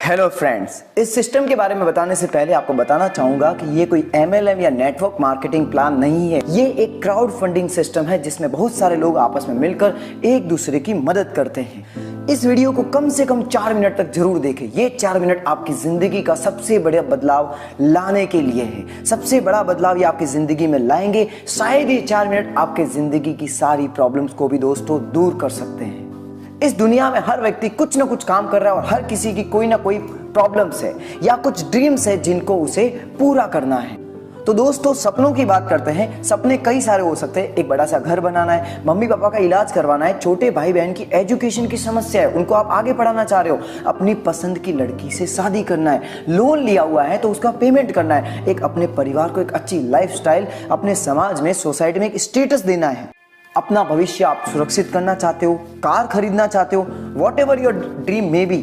Hello friends, इस system के बारे में बताने से पहले आपको बताना चाहूंगा कि ये कोई MLM या नेटवर्क मार्केटिंग प्लान नहीं है। ये एक क्राउड फंडिंग सिस्टम है जिसमें बहुत सारे लोग आपस में मिलकर एक दूसरे की मदद करते हैं। इस वीडियो को कम से कम 4 मिनट तक जरूर देखें। ये 4 मिनट आपकी जिंदगी का सबसे बड़ा बदलाव लाने के लिए है। सबसे बड़ा बदलाव ये आपकी जिंदगी में लाएंगे। शायद ये 4 मिनट आपके जिंदगी की सारी प्रॉब्लम्स को भी दोस्तों दूर कर सकते हैं। इस दुनिया में हर व्यक्ति कुछ ना कुछ काम कर रहा है और हर किसी की कोई ना कोई प्रॉब्लम्स है या कुछ ड्रीम्स है जिनको उसे पूरा करना है। तो दोस्तों, सपनों की बात करते हैं। सपने कई सारे हो सकते हैं। एक बड़ा सा घर बनाना है, मम्मी पापा का इलाज करवाना है, छोटे भाई बहन की एजुकेशन की समस्या है, उनको आप आगे पढ़ाना चाह रहे हो, अपनी पसंद की लड़की से शादी करना है, लोन लिया हुआ है तो उसका पेमेंट करना है, एक अपने परिवार को एक अच्छी लाइफस्टाइल, अपने समाज में सोसाइटी में एक स्टेटस देना है, अपना भविष्य आप सुरक्षित करना चाहते हो, कार खरीदना चाहते हो, what ever your dream may be.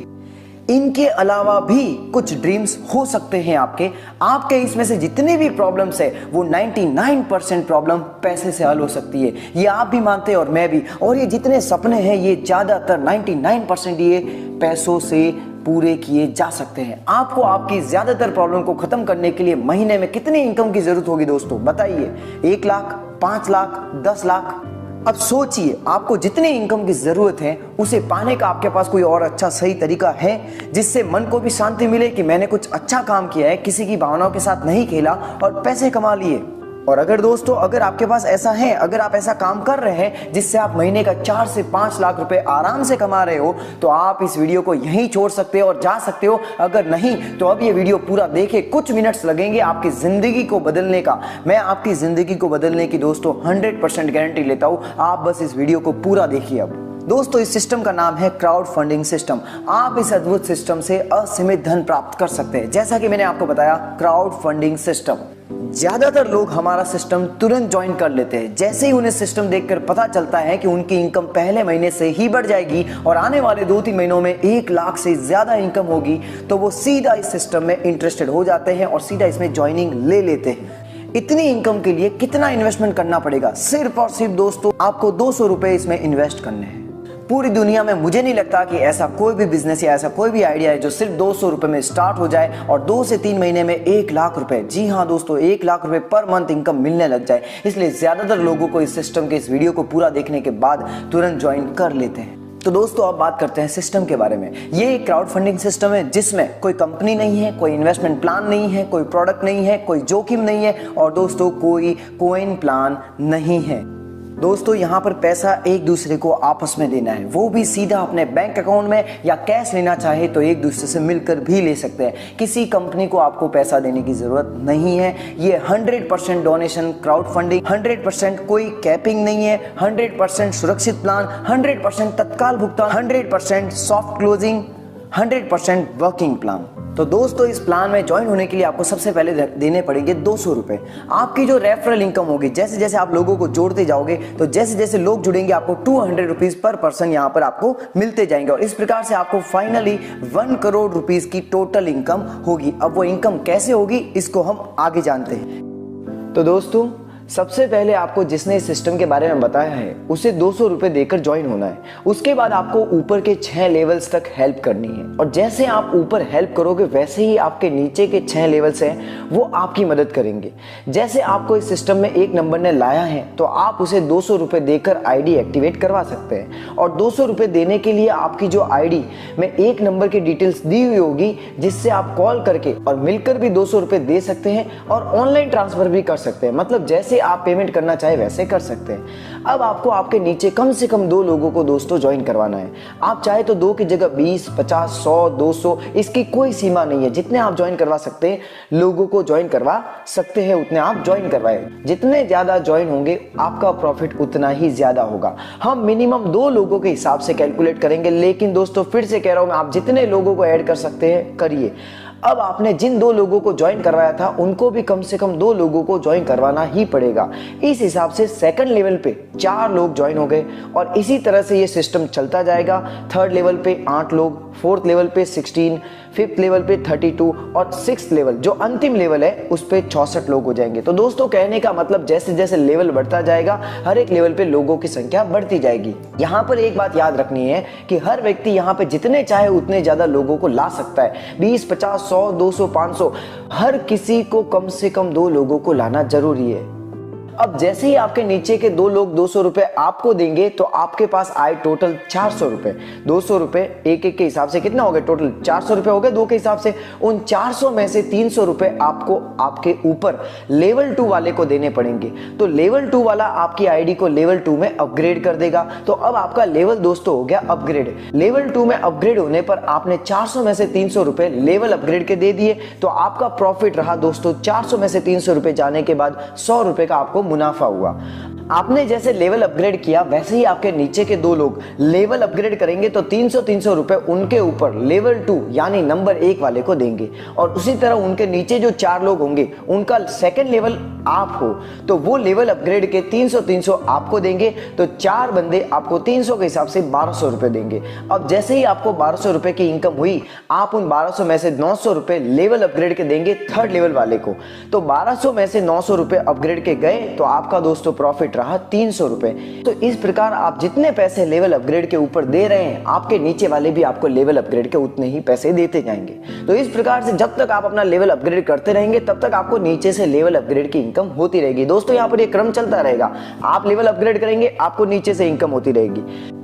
इनके अलावा भी कुछ ड्रीम्स हो सकते हैं आपके इसमें से जितने भी प्रॉब्लम्स है वो 99% प्रॉब्लम पैसे से हल हो सकती है। ये आप भी मानते हैं और मैं भी। और ये जितने सपने हैं ये ज्यादातर 99% ये पैसों से पूरे किए जा सकते हैं। आपको आपकी ज्यादातर प्रॉब्लम को खत्म करने के लिए महीने में कितनी इनकम की जरूरत होगी दोस्तों, बताइए। 1 लाख, 5 लाख, 10 लाख? अब सोचिए, आपको जितनी इनकम की जरूरत है उसे पाने का आपके पास कोई और अच्छा सही तरीका है जिससे मन को भी शांति मिले कि मैंने कुछ अच्छा काम किया है, किसी की भावनाओं के साथ नहीं खेला और पैसे कमा लिए। और अगर दोस्तों आपके पास ऐसा है, अगर आप ऐसा काम कर रहे हैं जिससे आप महीने का 4 से 5 लाख रुपए आराम से कमा रहे हो तो आप इस वीडियो को यहीं छोड़ सकते हो और जा सकते हो। अगर नहीं तो अब ये वीडियो पूरा देखें, कुछ मिनट्स लगेंगे आपकी जिंदगी को बदलने का। मैं आपकी जिंदगी को बदलने की दोस्तों 100% गारंटी लेता हूं। आप बस इस वीडियो को पूरा देखिए। अब दोस्तों, इस सिस्टम का नाम है क्राउड फंडिंग सिस्टम। आप इस अद्भुत सिस्टम से असीमित धन प्राप्त कर सकते हैं। जैसा कि मैंने आपको बताया, क्राउड फंडिंग सिस्टम, ज्यादातर लोग हमारा सिस्टम तुरंत ज्वाइन कर लेते हैं। जैसे ही उन्हें सिस्टम देखकर पता चलता है कि उनकी इनकम पहले महीने से ही बढ़ जाएगी और आने वाले 2-3 महीनों में 1 लाख से ज्यादा इनकम होगी तो वो सीधा इस सिस्टम में इंटरेस्टेड हो जाते हैं और सीधा इसमें ज्वाइनिंग ले लेते हैं। इतनी इनकम के लिए कितना इन्वेस्टमेंट करना पड़ेगा? सिर्फ और सिर्फ दोस्तों आपको 200 रुपए इसमें इन्वेस्ट करने हैं। पूरी दुनिया में मुझे नहीं लगता कि ऐसा कोई भी बिजनेस या ऐसा कोई भी आइडिया है जो सिर्फ 200 रुपए में स्टार्ट हो जाए और 2 से 3 महीने में 1 लाख रुपए, जी हाँ दोस्तों, 1 लाख रुपए पर मंथ इनकम मिलने लग जाए। इसलिए ज्यादातर लोगों को इस सिस्टम के इस वीडियो को पूरा देखने के बाद तुरंत ज्वाइन कर लेते हैं। तो दोस्तों, अब बात करते हैं सिस्टम के बारे में। ये एक क्राउड फंडिंग सिस्टम है जिसमें कोई कंपनी नहीं है, कोई इन्वेस्टमेंट प्लान नहीं है, कोई प्रोडक्ट नहीं है, कोई जोखिम नहीं है और दोस्तों कोई कॉइन प्लान नहीं है। दोस्तों, यहाँ पर पैसा एक दूसरे को आपस में देना है, वो भी सीधा अपने बैंक अकाउंट में, या कैश लेना चाहे तो एक दूसरे से मिलकर भी ले सकते हैं। किसी कंपनी को आपको पैसा देने की जरूरत नहीं है। ये 100% डोनेशन क्राउड फंडिंग, 100% कोई कैपिंग नहीं है, 100% सुरक्षित प्लान, 100% तत्काल भुगतान, 100% सॉफ्ट क्लोजिंग, 100% वर्किंग प्लान। तो दोस्तों, इस प्लान में ज्वाइन होने के लिए आपको सबसे पहले देने पड़ेंगे 200 रुपए। आपकी जो रेफरल इनकम होगी, जैसे जैसे आप लोगों को जोड़ते जाओगे तो जैसे जैसे लोग जुड़ेंगे आपको 200 रुपीज पर पर्सन यहाँ पर आपको मिलते जाएंगे और इस प्रकार से आपको फाइनली 1 करोड़ रुपीज की टोटल इनकम होगी। अब वो इनकम कैसे होगी इसको हम आगे जानते हैं। तो दोस्तों, सबसे पहले आपको जिसने इस सिस्टम के बारे में बताया है उसे 200 रुपए देकर ज्वाइन होना है। उसके बाद आपको ऊपर के 6 लेवल्स तक हेल्प करनी है और जैसे आप ऊपर हेल्प करोगे वैसे ही आपके नीचे के 6 लेवल्स हैं वो आपकी मदद करेंगे। जैसे आपको इस सिस्टम में एक नंबर ने लाया है तो आप उसे 200 रुपए देकर आईडी एक्टिवेट करवा सकते हैं और 200 रुपए देने के लिए आपकी जो आईडी में एक नंबर की डिटेल्स दी हुई होगी जिससे आप कॉल करके और मिलकर भी 200 रुपए दे सकते हैं और ऑनलाइन ट्रांसफर भी कर सकते हैं। मतलब जैसे आप पेमेंट करना चाहे वैसे कर सकते हैं। अब आपको आपके नीचे कम से कम 2 लोगों को दोस्तों ज्वाइन करवाना है। आप चाहे तो 2 की जगह 20, 50, 100, 200, इसकी कोई सीमा नहीं है। जितने आप ज्वाइन करवा सकते हैं, लोगों को ज्वाइन करवा सकते हैं, उतने आप ज्वाइन करवाए। जितने ज्यादा ज्वाइन होंगे आपका प्रॉफिट उतना ही ज्यादा होगा। हम मिनिमम 2 लोगों के हिसाब से कैलकुलेट करेंगे, लेकिन दोस्तों फिर से कह रहा हूं मैं, आप जितने लोगों को ऐड कर सकते हैं करिए। अब आपने जिन 2 लोगों को ज्वाइन करवाया था उनको भी कम से कम 2 लोगों को ज्वाइन करवाना ही पड़ेगा। इस हिसाब से सेकंड लेवल पे 4 लोग ज्वाइन हो गए और इसी तरह से ये सिस्टम चलता जाएगा। थर्ड लेवल पे 8 लोग, फोर्थ लेवल पे 16, फिफ्थ लेवल पे 32 और सिक्स्थ लेवल जो अंतिम लेवल है उस पे 64 लोग हो जाएंगे। तो दोस्तों कहने का मतलब जैसे जैसे लेवल बढ़ता जाएगा हर एक लेवल पे लोगों की संख्या बढ़ती जाएगी। यहाँ पर एक बात याद रखनी है कि हर व्यक्ति यहाँ पे जितने चाहे उतने ज्यादा लोगों को ला सकता है। 20, 50, 100, 200, 500 हर किसी को कम से कम 2 लोगों को लाना जरूरी है। अब जैसे ही आपके नीचे के 2 लोग 200 रुपए आपको देंगे तो आपके पास आए टोटल 400 रुपए। 200 रुपए एक एक के हिसाब से कितना हो गया, टोटल 400 रुपए हो गए 2 के हिसाब से। उन 400 में से 300 रुपए आपको आपके ऊपर लेवल 2 वाले को देने पड़ेंगे। तो लेवल 2 वाला आपकी आईडी को लेवल 2 में अपग्रेड कर देगा। तो अब आपका लेवल दोस्तों हो गया अपग्रेड। लेवल 2 में अपग्रेड होने पर आपने 400 में से 300 रुपए लेवल अपग्रेड के दे दिए। तो आपका प्रॉफिट रहा दोस्तों 400 में से 300 रुपए जाने के बाद 100 रुपए का आपको मुनाफा हुआ। आपने जैसे लेवल अपग्रेड किया वैसे ही आपके नीचे के 2 लोग लेवल अपग्रेड करेंगे तो 300 रुपए उनके ऊपर लेवल 2 यानी नंबर 1 वाले को देंगे। और उसी तरह उनके नीचे जो 4 लोग होंगे उनका सेकंड लेवल आप हो तो वो लेवल अपग्रेड के 300 आपको देंगे। तो 4 बंदे आपको 300 के हिसाब से 1200 रुपए देंगे। अब जैसे ही आपको 1200 रुपए की इनकम हुई आप उन 1200 में से 900 रुपए लेवल अपग्रेड के देंगे थर्ड लेवल वाले को। तो 1200 में से 900 रुपए अपग्रेड के गए तो आपका दोस्तों प्रॉफिट रहा 300 रुपए। तो इस प्रकार आप जितने पैसे लेवल अपग्रेड के ऊपर दे रहे हैं आपके नीचे वाले भी आपको लेवल अपग्रेड के उतने ही पैसे देते जाएंगे। तो इस प्रकार से जब तक आप अपना लेवल अपग्रेड करते रहेंगे तब तक आपको नीचे से लेवल अपग्रेड की इनकम होती रहेगी। दोस्तों यहाँ पर ये क्रम चलता रहेगा, आप लेवल अपग्रेड करेंगे आपको नीचे से इनकम होती रहेगी।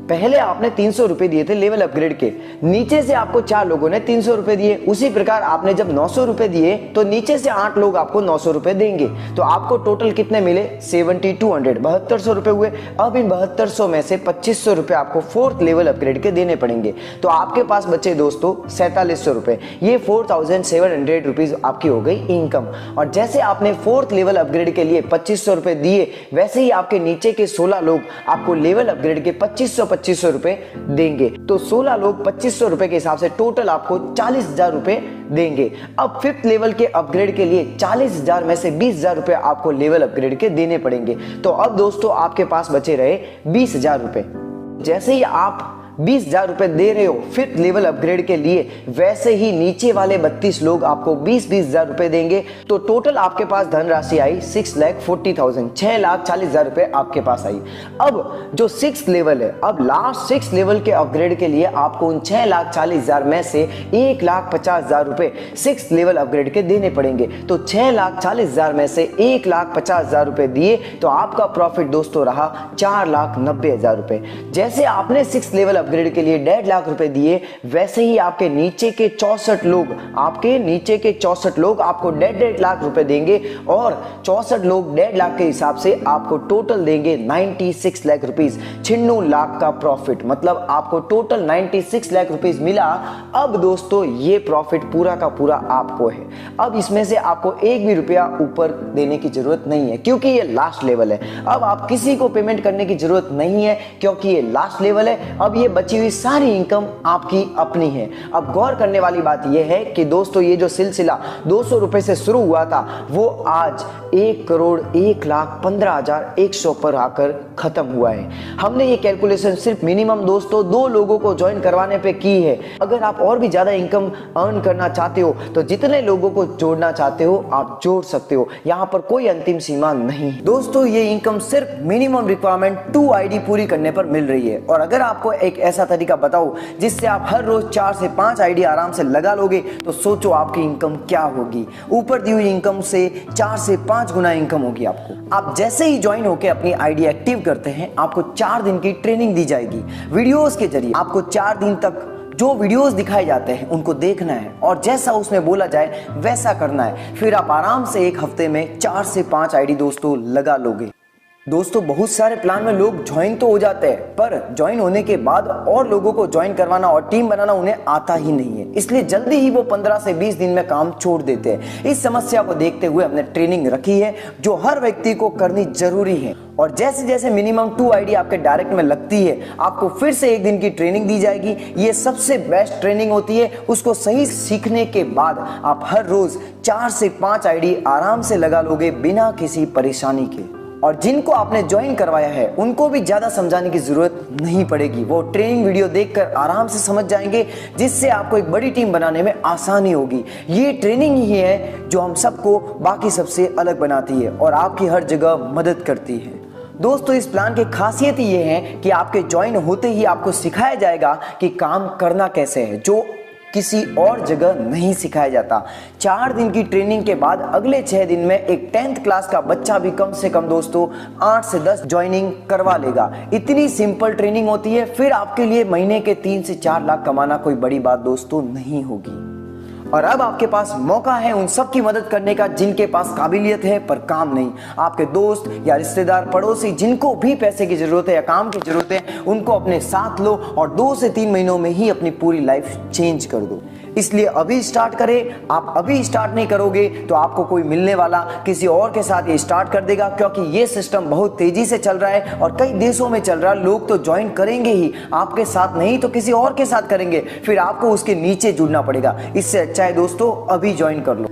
पहले आपने 300 रुपए दिए थे लेवल अपग्रेड के, नीचे से आपको 4 लोगों ने 300 रुपए दिए। उसी प्रकार आपने जब 900 रुपए दिए तो नीचे से 8 लोग आपको 900 रुपए देंगे। तो आपको टोटल कितने मिले 7200, 7200 रुपए हुए। अब इन 7200 में से 2500 रुपए आपको फोर्थ लेवल अपग्रेड के देने पड़ेंगे। तो आपके पास बचे दोस्तों 4700 रुपए। ये 4700 रुपीज आपकी हो गई इनकम। और जैसे आपने फोर्थ लेवल अपग्रेड के लिए 2500 रुपए दिए वैसे ही आपके नीचे के 16 लोग आपको लेवल अपग्रेड के 2500 रुपए देंगे। तो 16 लोग 2500 रुपए के हिसाब से टोटल आपको 40,000 रुपए देंगे। अब फिफ्थ लेवल के अपग्रेड के लिए 40,000 में से 20,000 रुपए आपको लेवल अपग्रेड के देने पड़ेंगे। तो अब दोस्तों आपके पास बचे रहे 20,000 रुपए। जैसे ही आप 20,000 रुपए दे रहे हो फिफ्थ लेवल अपग्रेड के लिए वैसे ही नीचे वाले 32 लोग आपको 20,000 रुपए देंगे। तो टोटल आपके पास धनराशि आई 6,40,000, 6,40,000 रुपए आपके पास आई। अब जो 6th लेवल है, अब लास्ट 6th लेवल के अपग्रेड के लिए आपको उन 6,40,000 में से 1,50,000 रुपए 6th लेवल अपग्रेड के देने पड़ेंगे। तो 6,40,000 में से 1,50,000 रुपए दिए तो आपका प्रॉफिट दोस्तों रहा 4,90,000 रुपए। जैसे आपने 6th लेवल अपग्रेड के लिए 1.5 लाख रुपए दिए वैसे ही आपके नीचे के 64 लोग आपको 1.5 लाख रुपए देंगे। और 64 लोग 1.5 लाख के हिसाब से आपको टोटल देंगे 96 लाख रुपीस, 96 लाख का प्रॉफिट। मतलब आपको टोटल 96 लाख रुपीस मिला। अब दोस्तों ये प्रॉफिट पूरा का पूरा आपको है। अब इसमें से आपको एक भी रुपया ऊपर देने की जरूरत नहीं है क्योंकि ये लास्ट लेवल है। अब आप किसी को पेमेंट करने की जरूरत नहीं है क्योंकि ये लास्ट लेवल है। अब ये बची हुई सारी इनकम आपकी अपनी है। अब गौर करने वाली बात यह है कि दोस्तों ये जो सिलसिला 200 रुपए से शुरू हुआ था वो आज 1,01,15,100 पर आकर खत्म हुआ है। हमने ये कैलकुलेशन सिर्फ मिनिमम दोस्तों 2 लोगों को ज्वाइन करवाने पे की है। अगर आप और भी ज्यादा इनकम अर्न करना चाहते हो तो जितने लोगों को जोड़ना चाहते हो आप जोड़ सकते हो, यहाँ पर कोई अंतिम सीमा नहीं है। दोस्तों ये इनकम सिर्फ मिनिमम रिक्वायरमेंट 2 आईडी पूरी करने पर मिल रही है। और अगर आपको एक ऐसा तरीका बताओ जिससे आप हर रोज 4 से 5 आईडी आराम से लगा लोगे तो सोचो आपकी इनकम क्या होगी। ऊपर दी हुई इनकम से 4 से 5 गुना इनकम होगी आपको। आप जैसे ही ज्वाइन होकर अपनी आईडी एक्टिव करते हैं आपको 4 दिन की ट्रेनिंग दी जाएगी। वीडियोस के जरिए आपको 4 दिन तक जो वीडियोस दिखाए जाते हैं उनको देखना है और जैसा उसमें बोला जाए वैसा करना है। फिर आप आराम से एक हफ्ते में 4 से 5 आईडी दोस्तों लगा लोगे। दोस्तों बहुत सारे प्लान में लोग ज्वाइन तो हो जाते हैं, पर ज्वाइन होने के बाद और लोगों को ज्वाइन करवाना और टीम बनाना उन्हें आता ही नहीं है, इसलिए जल्दी ही वो 15 से 20 दिन में काम छोड़ देते हैं। इस समस्या को देखते हुए हमने ट्रेनिंग रखी है जो हर व्यक्ति को करनी जरूरी है, और जैसे जैसे मिनिमम 2 आईडी आपके डायरेक्ट में लगती है, आपको फिर से 1 दिन की ट्रेनिंग दी जाएगी। ये सबसे बेस्ट ट्रेनिंग होती है। उसको सही सीखने के बाद आप हर रोज 4 से 5 आईडी आराम से लगा लोगे बिना किसी परेशानी के। और जिनको आपने ज्वाइन करवाया है उनको भी ज्यादा समझाने की जरूरत नहीं पड़ेगी, वो ट्रेनिंग वीडियो देखकर आराम से समझ जाएंगे, जिससे आपको एक बड़ी टीम बनाने में आसानी होगी। ये ट्रेनिंग ही है जो हम सबको बाकी सबसे अलग बनाती है और आपकी हर जगह मदद करती है। दोस्तों इस प्लान की खासियत ये है कि आपके ज्वाइन होते ही आपको सिखाया जाएगा कि काम करना कैसे है, जो किसी और जगह नहीं सिखाया जाता। 4 दिन की ट्रेनिंग के बाद अगले 6 दिन में एक 10th क्लास का बच्चा भी कम से कम दोस्तों 8 से 10 ज्वाइनिंग करवा लेगा। इतनी सिंपल ट्रेनिंग होती है। फिर आपके लिए महीने के 3 से 4 लाख कमाना कोई बड़ी बात दोस्तों नहीं होगी। और अब आपके पास मौका है उन सब की मदद करने का जिनके पास काबिलियत है पर काम नहीं। आपके दोस्त या रिश्तेदार, पड़ोसी, जिनको भी पैसे की जरूरत है या काम की जरूरत है, उनको अपने साथ लो और 2 से 3 महीनों में ही अपनी पूरी लाइफ चेंज कर दो। इसलिए अभी स्टार्ट करें। आप अभी स्टार्ट नहीं करोगे तो आपको कोई मिलने वाला किसी और के साथ ये स्टार्ट कर देगा, क्योंकि ये सिस्टम बहुत तेजी से चल रहा है और कई देशों में चल रहा है। लोग तो ज्वाइन करेंगे ही, आपके साथ नहीं तो किसी और के साथ करेंगे, फिर आपको उसके नीचे जुड़ना पड़ेगा। इससे अच्छा है दोस्तों अभी ज्वाइन कर लो।